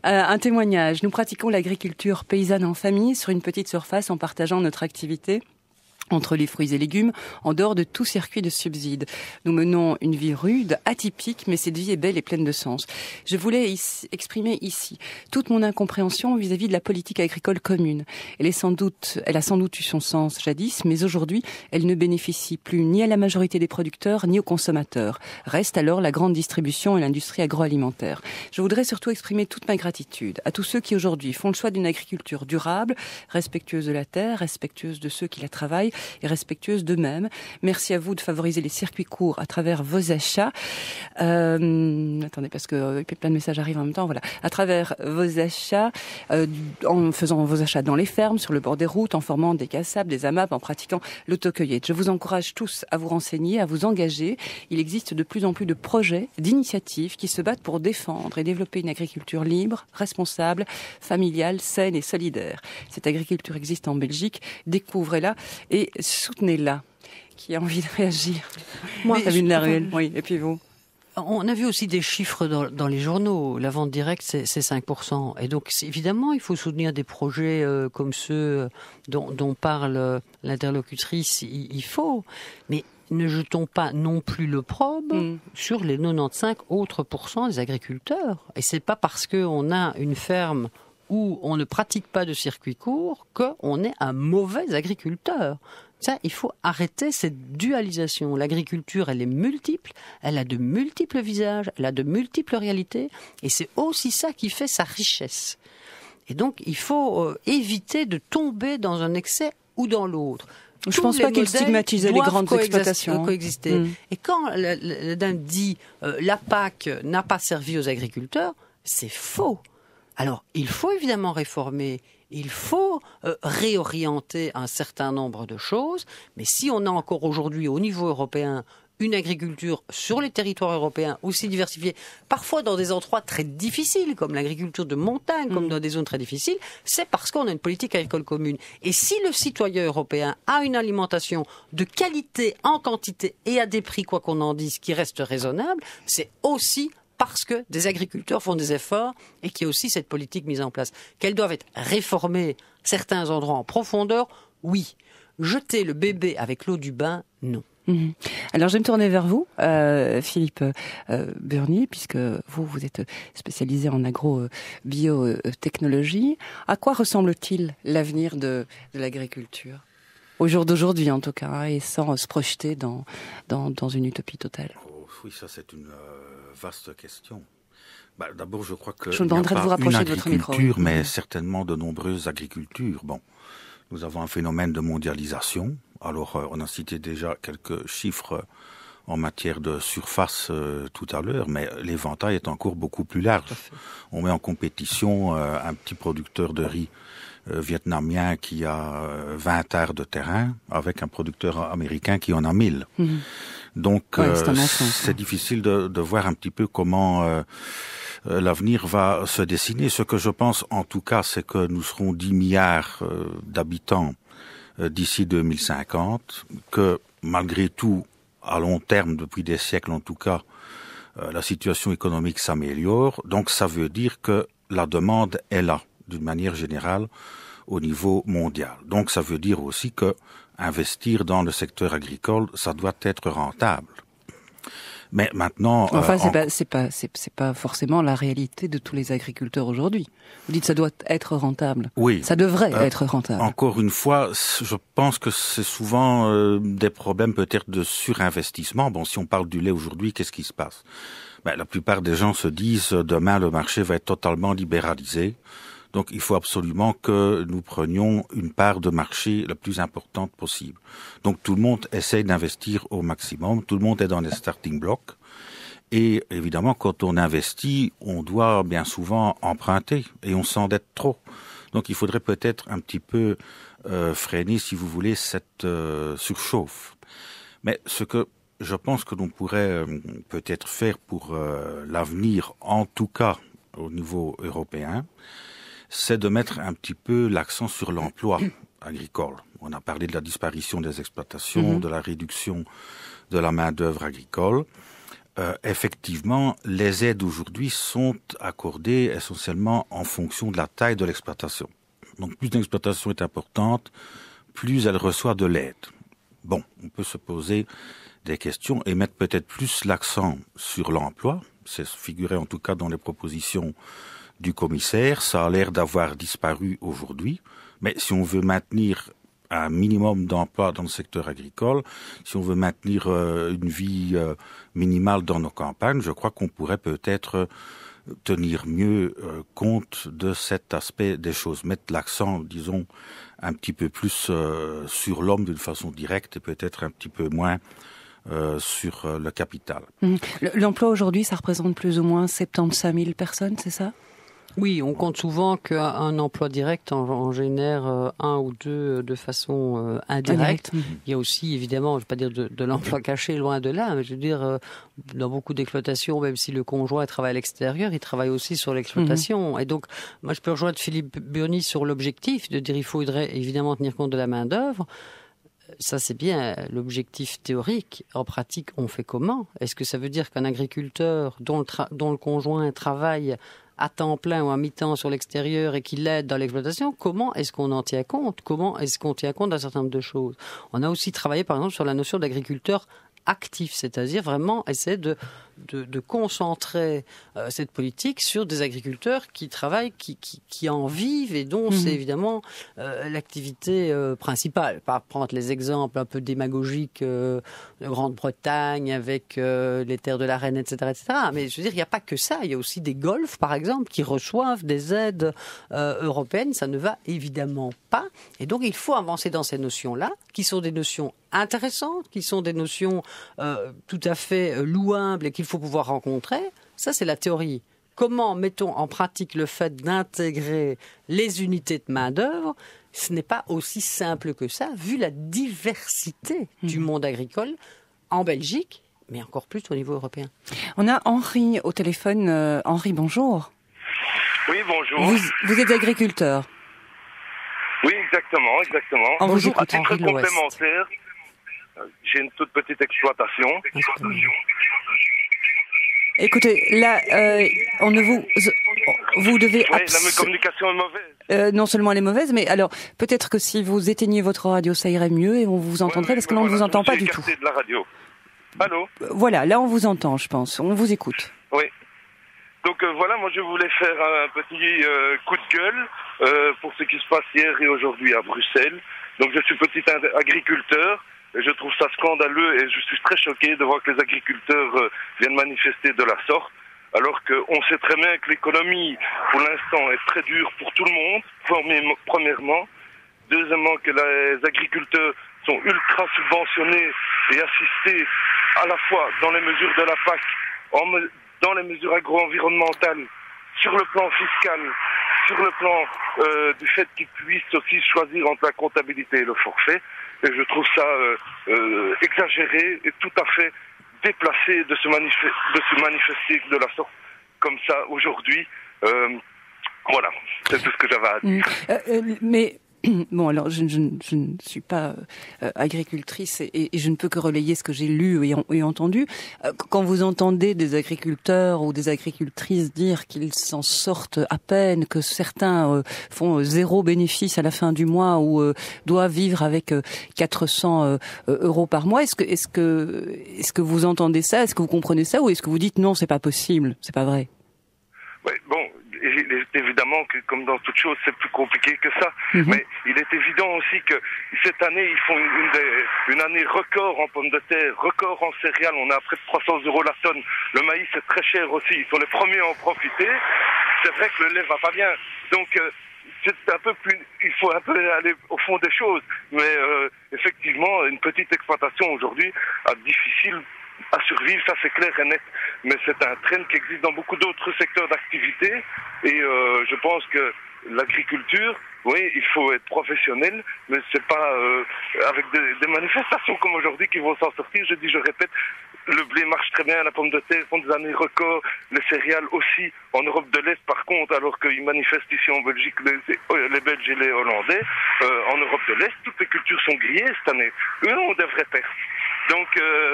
Speaker 3: Un témoignage. Nous pratiquons l'agriculture paysanne en famille sur une petite surface en partageant notre activité entre les fruits et légumes, en dehors de tout circuit de subsides. Nous menons une vie rude, atypique, mais cette vie est belle et pleine de sens. Je voulais exprimer ici toute mon incompréhension vis-à-vis de la politique agricole commune. Elle a sans doute eu son sens jadis, mais aujourd'hui, elle ne bénéficie plus ni à la majorité des producteurs, ni aux consommateurs. Reste alors la grande distribution et l'industrie agroalimentaire. Je voudrais surtout exprimer toute ma gratitude à tous ceux qui aujourd'hui font le choix d'une agriculture durable, respectueuse de la terre, respectueuse de ceux qui la travaillent, et respectueuse d'eux-mêmes. Merci à vous de favoriser les circuits courts à travers vos achats. Attendez, parce que plein de messages arrivent en même temps. Voilà, à travers vos achats, en faisant vos achats dans les fermes, sur le bord des routes, en formant des cassables, des AMAP, en pratiquant l'autocueillette. Je vous encourage tous à vous renseigner, à vous engager. Il existe de plus en plus de projets, d'initiatives qui se battent pour défendre et développer une agriculture libre, responsable, familiale, saine et solidaire. Cette agriculture existe en Belgique. Découvrez-la et soutenez-la. Qui a envie de réagir? Moi, t'as vu de la ruelle. Oui, et puis vous?
Speaker 4: On a vu aussi des chiffres dans les journaux. La vente directe, c'est 5%. Et donc, évidemment, il faut soutenir des projets comme ceux dont parle l'interlocutrice. Il faut. Mais ne jetons pas non plus l'opprobre sur les 95 autres % des agriculteurs. Et c'est pas parce qu'on a une ferme où on ne pratique pas de circuit court qu'on est un mauvais agriculteur. Ça, il faut arrêter cette dualisation. L'agriculture, elle est multiple, elle a de multiples visages, elle a de multiples réalités, et c'est aussi ça qui fait sa richesse. Et donc, il faut éviter de tomber dans un excès ou dans l'autre.
Speaker 3: Je ne pense pas qu'il stigmatisait les grandes exploitations.
Speaker 4: Coexister. Et quand la dame dit la PAC n'a pas servi aux agriculteurs, c'est faux. Alors, il faut évidemment réformer, il faut réorienter un certain nombre de choses, mais si on a encore aujourd'hui au niveau européen une agriculture sur les territoires européens aussi diversifiée, parfois dans des endroits très difficiles, comme l'agriculture de montagne, comme dans des zones très difficiles, c'est parce qu'on a une politique agricole commune. Et si le citoyen européen a une alimentation de qualité, en quantité et à des prix, quoi qu'on en dise, qui reste raisonnable, c'est aussi parce que des agriculteurs font des efforts et qu'il y a aussi cette politique mise en place. Qu'elles doivent être réformées, certains endroits en profondeur, oui. Jeter le bébé avec l'eau du bain, non.
Speaker 3: Alors je vais me tourner vers vous, Philippe Burnier, puisque vous êtes spécialisé en agro-biotechnologie. À quoi ressemble-t-il l'avenir de l'agriculture ? Au jour d'aujourd'hui en tout cas, et sans se projeter dans une utopie totale.
Speaker 5: Oui, ça c'est une vaste question. D'abord, je crois que
Speaker 3: je vous demanderai de vous rapprocher de votre micro.
Speaker 5: Mais certainement de nombreuses agricultures. Bon, nous avons un phénomène de mondialisation. Alors, on a cité déjà quelques chiffres en matière de surface tout à l'heure, mais l'éventail est encore beaucoup plus large. On met en compétition un petit producteur de riz vietnamien qui a 20 arts de terrain avec un producteur américain qui en a 1000. Donc, c'est difficile de voir un petit peu comment l'avenir va se dessiner. Ce que je pense, en tout cas, c'est que nous serons 10 milliards d'habitants d'ici 2050, que malgré tout, à long terme, depuis des siècles en tout cas, la situation économique s'améliore. Donc, ça veut dire que la demande est là, d'une manière générale. au niveau mondial. Donc ça veut dire aussi que investir dans le secteur agricole, ça doit être rentable. Mais maintenant,
Speaker 3: enfin, c'est pas forcément la réalité de tous les agriculteurs aujourd'hui. Vous dites ça doit être rentable.
Speaker 5: Oui.
Speaker 3: Ça devrait être rentable.
Speaker 5: Encore une fois, je pense que c'est souvent des problèmes peut-être de surinvestissement. Bon, si on parle du lait aujourd'hui, qu'est-ce qui se passe? La plupart des gens se disent demain le marché va être totalement libéralisé. Donc il faut absolument que nous prenions une part de marché la plus importante possible. Donc tout le monde essaye d'investir au maximum, tout le monde est dans les starting blocks. Et évidemment, quand on investit, on doit bien souvent emprunter et on s'endette trop. Donc il faudrait peut-être un petit peu freiner, si vous voulez, cette surchauffe. Mais ce que je pense que l'on pourrait peut-être faire pour l'avenir, en tout cas au niveau européen, c'est de mettre un petit peu l'accent sur l'emploi agricole. On a parlé de la disparition des exploitations, de la réduction de la main-d'œuvre agricole. Effectivement, les aides aujourd'hui sont accordées essentiellement en fonction de la taille de l'exploitation. Donc plus l'exploitation est importante, plus elle reçoit de l'aide. Bon, on peut se poser des questions et mettre peut-être plus l'accent sur l'emploi. C'est figuré en tout cas dans les propositions du commissaire, ça a l'air d'avoir disparu aujourd'hui, mais si on veut maintenir un minimum d'emplois dans le secteur agricole, si on veut maintenir une vie minimale dans nos campagnes, je crois qu'on pourrait peut-être tenir mieux compte de cet aspect des choses, mettre l'accent, disons, un petit peu plus sur l'homme d'une façon directe et peut-être un petit peu moins sur le capital.
Speaker 3: L'emploi aujourd'hui, ça représente plus ou moins 75 000 personnes, c'est ça ?
Speaker 4: Oui, on compte souvent qu'un emploi direct en génère un ou deux de façon indirecte. Il y a aussi, évidemment, je ne vais pas dire de l'emploi caché, loin de là, mais je veux dire, dans beaucoup d'exploitations, même si le conjoint travaille à l'extérieur, il travaille aussi sur l'exploitation. Et donc, moi, je peux rejoindre Philippe Burny sur l'objectif de dire il faudrait évidemment tenir compte de la main-d'œuvre. Ça, c'est bien l'objectif théorique. En pratique, on fait comment? Est-ce que ça veut dire qu'un agriculteur dont le conjoint travaille à temps plein ou à mi-temps sur l'extérieur et qui l'aide dans l'exploitation, comment est-ce qu'on en tient compte? Comment est-ce qu'on tient compte d'un certain nombre de choses? On a aussi travaillé, par exemple, sur la notion d'agriculteur actif, c'est-à-dire vraiment essayer de concentrer cette politique sur des agriculteurs qui travaillent, qui en vivent et dont c'est évidemment l'activité principale. Par prendre les exemples un peu démagogiques de Grande-Bretagne avec les terres de la Reine, etc., etc. Mais je veux dire, il n'y a pas que ça. Il y a aussi des golfs, par exemple, qui reçoivent des aides européennes. Ça ne va évidemment pas. Et donc, il faut avancer dans ces notions-là, qui sont des notions intéressantes, qui sont des notions tout à fait louables et qu'il faut pouvoir rencontrer. Ça, c'est la théorie. Comment mettons en pratique le fait d'intégrer les unités de main-d'œuvre? Ce n'est pas aussi simple que ça, vu la diversité du monde agricole en Belgique, mais encore plus au niveau européen.
Speaker 3: On a Henri au téléphone. Henri, bonjour.
Speaker 7: Oui, bonjour.
Speaker 3: Vous êtes agriculteur?
Speaker 7: Oui, exactement.
Speaker 3: Bonjour,
Speaker 7: à titre complémentaire, j'ai une toute petite exploitation.
Speaker 3: Écoutez, là, vous devez...
Speaker 7: Oui, la communication est mauvaise.
Speaker 3: Non seulement elle est mauvaise, mais alors, peut-être que si vous éteignez votre radio, ça irait mieux et on vous entendrait, parce que là, on ne vous entend pas du tout.
Speaker 7: De la radio. Allô?
Speaker 3: Voilà, là, on vous entend, je pense. On vous écoute.
Speaker 7: Oui. Donc voilà, moi je voulais faire un petit coup de gueule pour ce qui se passe hier et aujourd'hui à Bruxelles. Donc je suis petit agriculteur et je trouve ça scandaleux et je suis très choqué de voir que les agriculteurs viennent manifester de la sorte, alors qu'on sait très bien que l'économie pour l'instant est très dure pour tout le monde, premièrement. Deuxièmement, que les agriculteurs sont ultra subventionnés et assistés à la fois dans les mesures de la PAC, dans les mesures agro-environnementales, sur le plan fiscal, sur le plan du fait qu'ils puissent aussi choisir entre la comptabilité et le forfait. Et je trouve ça exagéré et tout à fait déplacé de se manifester de la sorte comme ça aujourd'hui. Voilà, c'est tout ce que j'avais à dire.
Speaker 3: Mais Bon, alors je ne suis pas agricultrice et je ne peux que relayer ce que j'ai lu et entendu. Quand vous entendez des agriculteurs ou des agricultrices dire qu'ils s'en sortent à peine, que certains font zéro bénéfice à la fin du mois ou doivent vivre avec 400 euros par mois, est-ce que vous entendez ça, est-ce que vous comprenez ça, ou est-ce que vous dites non, c'est pas possible, c'est pas vrai?
Speaker 7: Oui, bon, évidemment que comme dans toute chose, c'est plus compliqué que ça. Mais il est évident aussi que cette année, ils font une année record en pommes de terre, record en céréales. On est à près de 300 euros la tonne. Le maïs est très cher aussi. Ils sont les premiers à en profiter. C'est vrai que le lait va pas bien. Donc, c'est un peu plus, il faut un peu aller au fond des choses. Mais effectivement, une petite exploitation aujourd'hui a difficile à survivre, ça c'est clair et net. Mais c'est un trend qui existe dans beaucoup d'autres secteurs d'activité. Et je pense que l'agriculture, oui, il faut être professionnel, mais c'est pas avec des manifestations comme aujourd'hui qui vont s'en sortir. Je répète, le blé marche très bien, la pomme de terre font des années records, les céréales aussi. En Europe de l'Est, par contre, alors qu'ils manifestent ici en Belgique, les Belges et les Hollandais, en Europe de l'Est, toutes les cultures sont grillées cette année. Eux ont des vraies pertes. Donc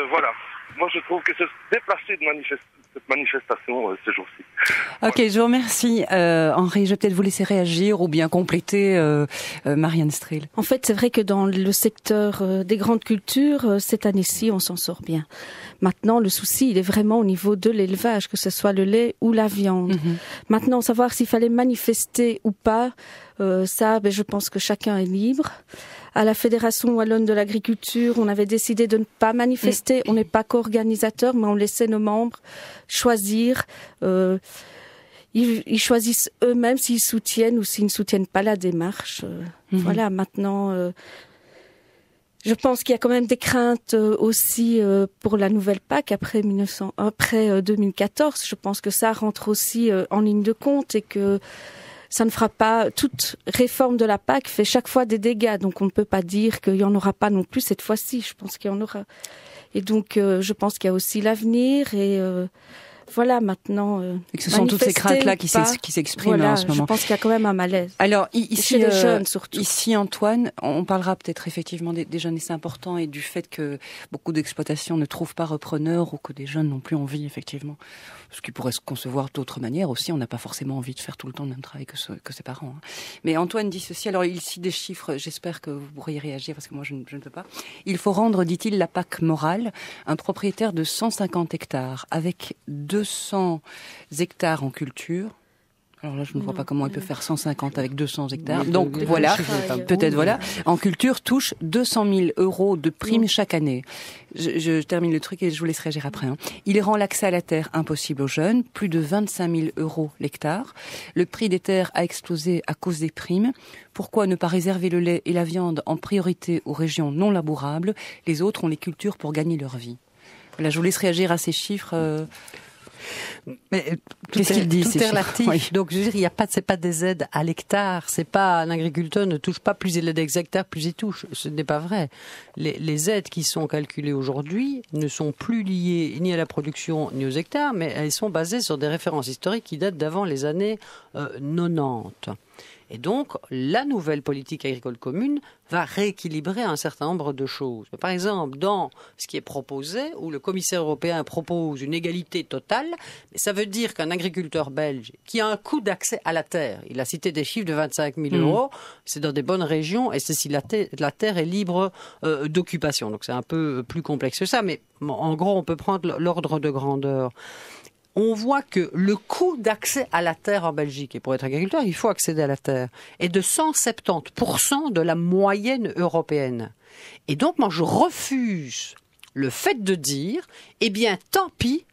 Speaker 7: voilà. Moi, je trouve que se déplacer de cette manifestation ces jours-ci.
Speaker 3: Ok, voilà. Je vous remercie. Henri, je vais peut-être vous laisser réagir ou bien compléter Marianne Streel.
Speaker 6: En fait, c'est vrai que dans le secteur des grandes cultures, cette année-ci, on s'en sort bien. Maintenant, le souci, il est vraiment au niveau de l'élevage, que ce soit le lait ou la viande. Maintenant, savoir s'il fallait manifester ou pas, je pense que chacun est libre. À la Fédération Wallonne de l'Agriculture, on avait décidé de ne pas manifester. On n'est pas co-organisateur, mais on laissait nos membres choisir. Ils choisissent eux-mêmes s'ils soutiennent ou s'ils ne soutiennent pas la démarche. Voilà, maintenant, je pense qu'il y a quand même des craintes aussi pour la nouvelle PAC après 2014. Je pense que ça rentre aussi en ligne de compte et que ça ne fera pas, toute réforme de la PAC fait chaque fois des dégâts, donc on ne peut pas dire qu'il n'y en aura pas non plus cette fois-ci, je pense qu'il y en aura. Et donc je pense qu'il y a aussi l'avenir et voilà maintenant.
Speaker 3: Et que ce sont toutes ces craintes-là qui s'expriment
Speaker 6: voilà,
Speaker 3: en ce moment.
Speaker 6: Je pense qu'il y a quand même un malaise.
Speaker 3: Alors ici,
Speaker 6: chez les jeunes surtout.
Speaker 3: Ici, Antoine, on parlera peut-être effectivement des jeunes et c'est important et du fait que beaucoup d'exploitations ne trouvent pas repreneurs ou que des jeunes n'ont plus envie effectivement. Ce qui pourrait se concevoir d'autres manières aussi. On n'a pas forcément envie de faire tout le temps le même travail que ses parents. Hein. Mais Antoine dit ceci. Alors il cite des chiffres. J'espère que vous pourriez réagir parce que moi je ne peux pas. Il faut rendre, dit-il, la PAC morale. Un propriétaire de 150 hectares avec 200 hectares en culture. Alors là, je ne vois pas comment il peut faire 150 avec 200 hectares. Donc voilà, peut-être voilà. En culture, touche 200 000 euros de primes chaque année. Je termine le truc et je vous laisse réagir après. Hein. Il rend l'accès à la terre impossible aux jeunes. Plus de 25 000 euros l'hectare. Le prix des terres a explosé à cause des primes. Pourquoi ne pas réserver le lait et la viande en priorité aux régions non labourables? Les autres ont les cultures pour gagner leur vie. Voilà, je vous laisse réagir à ces chiffres.
Speaker 4: Mais
Speaker 3: qu'est-ce qu'il dit,
Speaker 4: tout est relatif.
Speaker 3: Oui.
Speaker 4: Donc, je veux dire, c'est pas des aides à l'hectare. C'est pas, un agriculteur ne touche pas plus il a des hectares, plus il touche. Ce n'est pas vrai. Les aides qui sont calculées aujourd'hui ne sont plus liées ni à la production ni aux hectares, mais elles sont basées sur des références historiques qui datent d'avant les années 90. Et donc, la nouvelle politique agricole commune va rééquilibrer un certain nombre de choses. Par exemple, dans ce qui est proposé, où le commissaire européen propose une égalité totale, ça veut dire qu'un agriculteur belge qui a un coût d'accès à la terre, il a cité des chiffres de 25 000 euros, c'est dans des bonnes régions, et c'est si la terre est libre d'occupation. Donc c'est un peu plus complexe que ça, mais en gros, on peut prendre l'ordre de grandeur. On voit que le coût d'accès à la terre en Belgique, et pour être agriculteur, il faut accéder à la terre, est de 170% de la moyenne européenne. Et donc, moi, je refuse le fait de dire, eh bien, tant pis,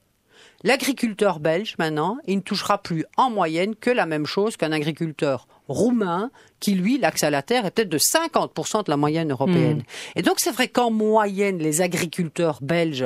Speaker 4: l'agriculteur belge, maintenant, il ne touchera plus en moyenne que la même chose qu'un agriculteur roumain, qui, lui, l'accès à la terre est peut-être de 50% de la moyenne européenne. Et donc, c'est vrai qu'en moyenne, les agriculteurs belges,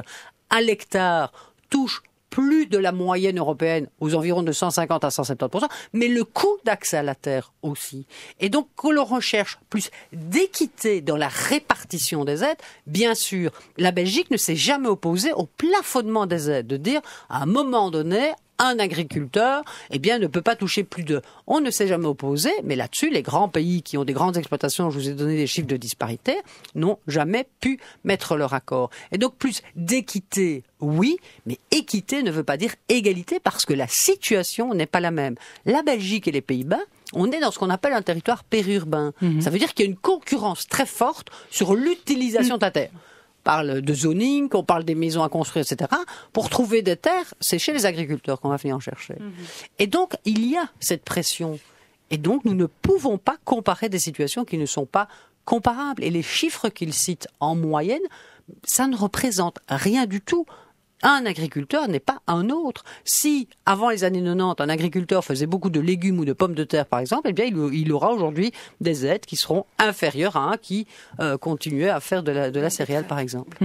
Speaker 4: à l'hectare, touchent plus de la moyenne européenne, aux environs de 150 à 170%, mais le coût d'accès à la terre aussi. Et donc, que l'on recherche plus d'équité dans la répartition des aides, bien sûr, la Belgique ne s'est jamais opposée au plafonnement des aides, de dire, à un moment donné, un agriculteur, ne peut pas toucher plus de. On ne s'est jamais opposé, mais là-dessus, les grands pays qui ont des grandes exploitations, je vous ai donné des chiffres de disparité, n'ont jamais pu mettre leur accord. Et donc, plus d'équité, oui, mais équité ne veut pas dire égalité parce que la situation n'est pas la même. La Belgique et les Pays-Bas, on est dans ce qu'on appelle un territoire périurbain. Ça veut dire qu'il y a une concurrence très forte sur l'utilisation de la terre. On parle de zoning, qu'on parle des maisons à construire, etc. Pour trouver des terres, c'est chez les agriculteurs qu'on va venir en chercher. Et donc, il y a cette pression. Et donc, nous ne pouvons pas comparer des situations qui ne sont pas comparables. Et les chiffres qu'ils citent en moyenne, ça ne représente rien du tout. Un agriculteur n'est pas un autre. Si, avant les années 90, un agriculteur faisait beaucoup de légumes ou de pommes de terre, par exemple, il aura aujourd'hui des aides qui seront inférieures à un qui continuait à faire de la céréale, par exemple.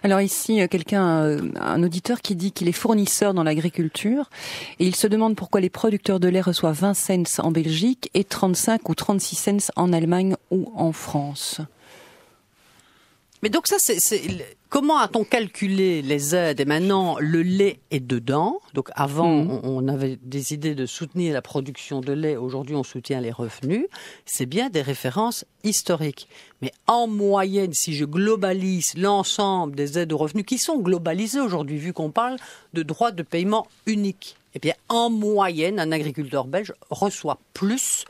Speaker 3: Alors ici, un auditeur qui dit qu'il est fournisseur dans l'agriculture et il se demande pourquoi les producteurs de lait reçoivent 20 cents en Belgique et 35 ou 36 cents en Allemagne ou en France.
Speaker 4: Mais donc ça, comment a-t-on calculé les aides? Et maintenant, le lait est dedans. Donc avant, on avait décidé de soutenir la production de lait. Aujourd'hui, on soutient les revenus. C'est bien des références historiques. Mais en moyenne, si je globalise l'ensemble des aides aux revenus, qui sont globalisées aujourd'hui, vu qu'on parle de droits de paiement uniques, en moyenne, un agriculteur belge reçoit plus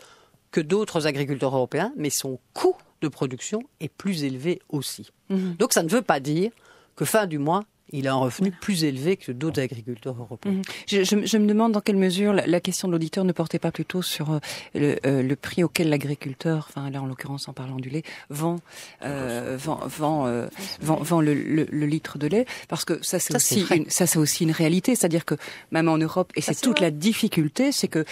Speaker 4: que d'autres agriculteurs européens, mais son coût de production est plus élevé aussi. Donc ça ne veut pas dire que fin du mois, il a un revenu plus élevé que d'autres agriculteurs européens.
Speaker 3: Je me demande dans quelle mesure la question de l'auditeur ne portait pas plutôt sur le prix auquel l'agriculteur, enfin là en l'occurrence en parlant du lait, vend le litre de lait, parce que ça c'est aussi une réalité, c'est-à-dire que même en Europe, et c'est toute la difficulté, c'est que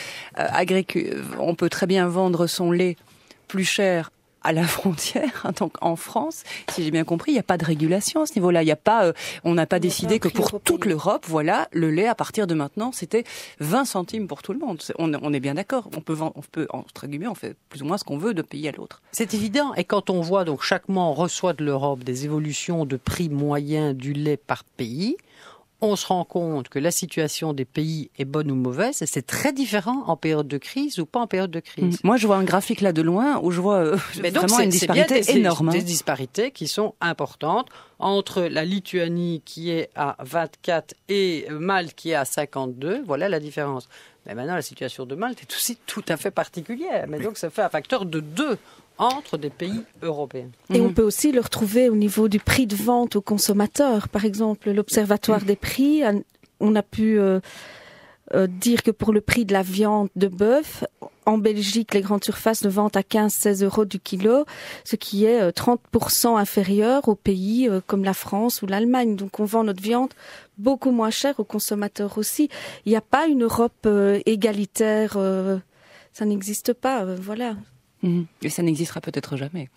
Speaker 3: on peut très bien vendre son lait plus cher à la frontière, donc en France, si j'ai bien compris, il n'y a pas de régulation à ce niveau-là. Il n'y a pas, on n'a pas décidé que pour toute l'Europe, voilà, le lait à partir de maintenant, c'était 20 centimes pour tout le monde. On est bien d'accord. On peut entre guillemets, on fait plus ou moins ce qu'on veut d'un pays à l'autre.
Speaker 4: C'est évident. Et quand on voit donc chaque mois, on reçoit de l'Europe des évolutions de prix moyens du lait par pays, on se rend compte que la situation des pays est bonne ou mauvaise, et c'est très différent en période de crise ou pas en période de crise.
Speaker 3: Moi, je vois un graphique là de loin où je vois vraiment une disparité énorme.
Speaker 4: Des disparités qui sont importantes entre la Lituanie qui est à 24 et Malte qui est à 52. Voilà la différence. Mais maintenant, la situation de Malte est aussi tout à fait particulière. Mais donc, ça fait un facteur de 2 entre des pays européens.
Speaker 6: Et on peut aussi le retrouver au niveau du prix de vente aux consommateurs. Par exemple, l'Observatoire des prix, on a pu dire que pour le prix de la viande de bœuf, en Belgique, les grandes surfaces le vendent à 15-16 euros du kilo, ce qui est 30% inférieur aux pays comme la France ou l'Allemagne. Donc on vend notre viande beaucoup moins cher aux consommateurs aussi. Il n'y a pas une Europe égalitaire, ça n'existe pas, voilà.
Speaker 3: Et ça n'existera peut-être jamais.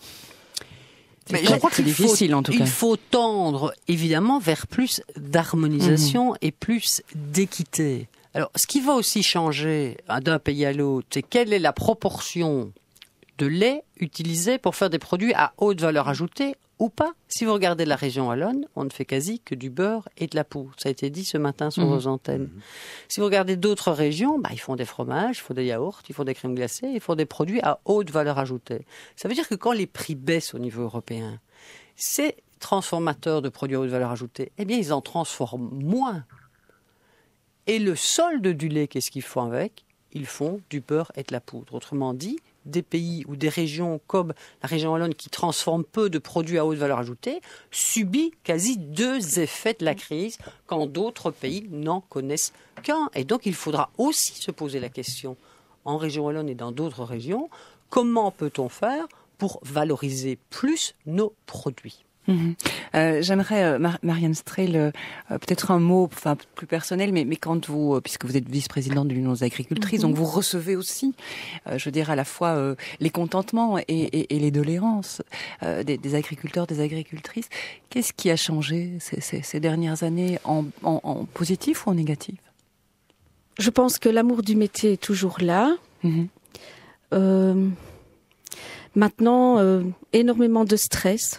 Speaker 4: Mais je crois qu'il faut tendre évidemment vers plus d'harmonisation et plus d'équité. Alors, ce qui va aussi changer d'un pays à l'autre, c'est quelle est la proportion de lait utilisé pour faire des produits à haute valeur ajoutée ou pas. Si vous regardez la région wallonne, on ne fait quasi que du beurre et de la poudre. Ça a été dit ce matin sur vos antennes. Si vous regardez d'autres régions, ils font des fromages, ils font des yaourts, ils font des crèmes glacées, ils font des produits à haute valeur ajoutée. Ça veut dire que quand les prix baissent au niveau européen, ces transformateurs de produits à haute valeur ajoutée, ils en transforment moins. Et le solde du lait, qu'est-ce qu'ils font avec? Ils font du beurre et de la poudre. Autrement dit, des pays ou des régions comme la région wallonne qui transforment peu de produits à haute valeur ajoutée subit quasi 2 effets de la crise quand d'autres pays n'en connaissent qu'un. Et donc il faudra aussi se poser la question en région wallonne et dans d'autres régions, comment peut-on faire pour valoriser plus nos produits?
Speaker 3: J'aimerais, Marianne Strehl, peut-être un mot plus personnel, mais quand vous, puisque vous êtes vice-présidente de l'Union des agricultrices, donc vous recevez aussi, je veux dire, à la fois les contentements et les doléances des agriculteurs, des agricultrices. Qu'est-ce qui a changé ces dernières années en positif ou en négatif?
Speaker 6: Je pense que l'amour du métier est toujours là. Maintenant, énormément de stress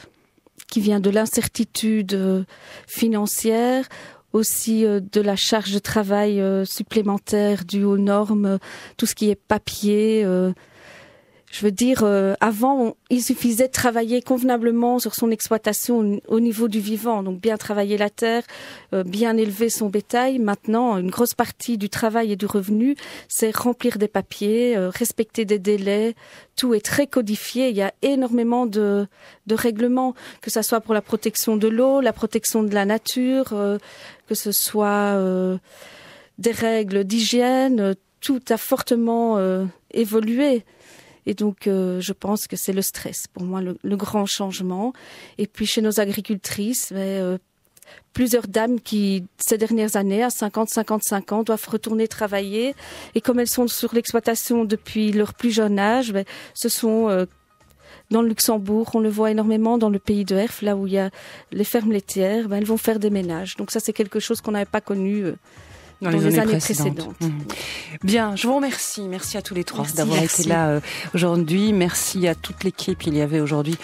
Speaker 6: qui vient de l'incertitude financière aussi de la charge de travail supplémentaire due aux normes, tout ce qui est papier. Je veux dire, avant, il suffisait de travailler convenablement sur son exploitation au niveau du vivant, donc bien travailler la terre, bien élever son bétail. Maintenant, une grosse partie du travail et du revenu, c'est remplir des papiers, respecter des délais. Tout est très codifié. Il y a énormément de règlements, que ce soit pour la protection de l'eau, la protection de la nature, que ce soit des règles d'hygiène. Tout a fortement évolué. Et donc, je pense que c'est le stress, pour moi, le grand changement. Et puis, chez nos agricultrices, plusieurs dames qui, ces dernières années, à 50, 55 ans, doivent retourner travailler. Et comme elles sont sur l'exploitation depuis leur plus jeune âge, ce sont dans le Luxembourg, on le voit énormément dans le pays de Herf, là où il y a les fermes laitières, elles vont faire des ménages. Donc ça, c'est quelque chose qu'on n'avait pas connu dans les années précédentes.
Speaker 3: Bien, je vous remercie. Merci à tous les trois d'avoir été là aujourd'hui. Merci à toute l'équipe. Il y avait aujourd'hui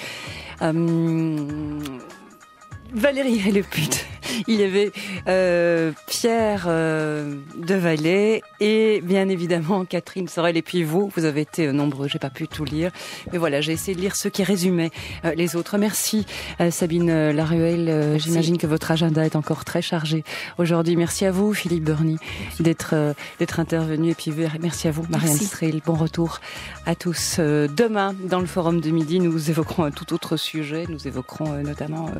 Speaker 3: Valérie Helleput, il y avait Pierre Devalet et bien évidemment Catherine Sorel. Et puis vous avez été nombreux, j'ai pas pu tout lire. Mais voilà, j'ai essayé de lire ceux qui résumaient les autres. Merci Sabine Laruelle, j'imagine que votre agenda est encore très chargé aujourd'hui. Merci à vous Philippe Berny d'être intervenu. Et puis merci à vous Marianne Strehl. Bon retour à tous. Demain, dans le Forum de midi, nous évoquerons un tout autre sujet. Nous évoquerons notamment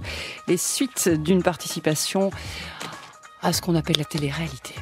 Speaker 3: les suites d'une participation à ce qu'on appelle la télé-réalité.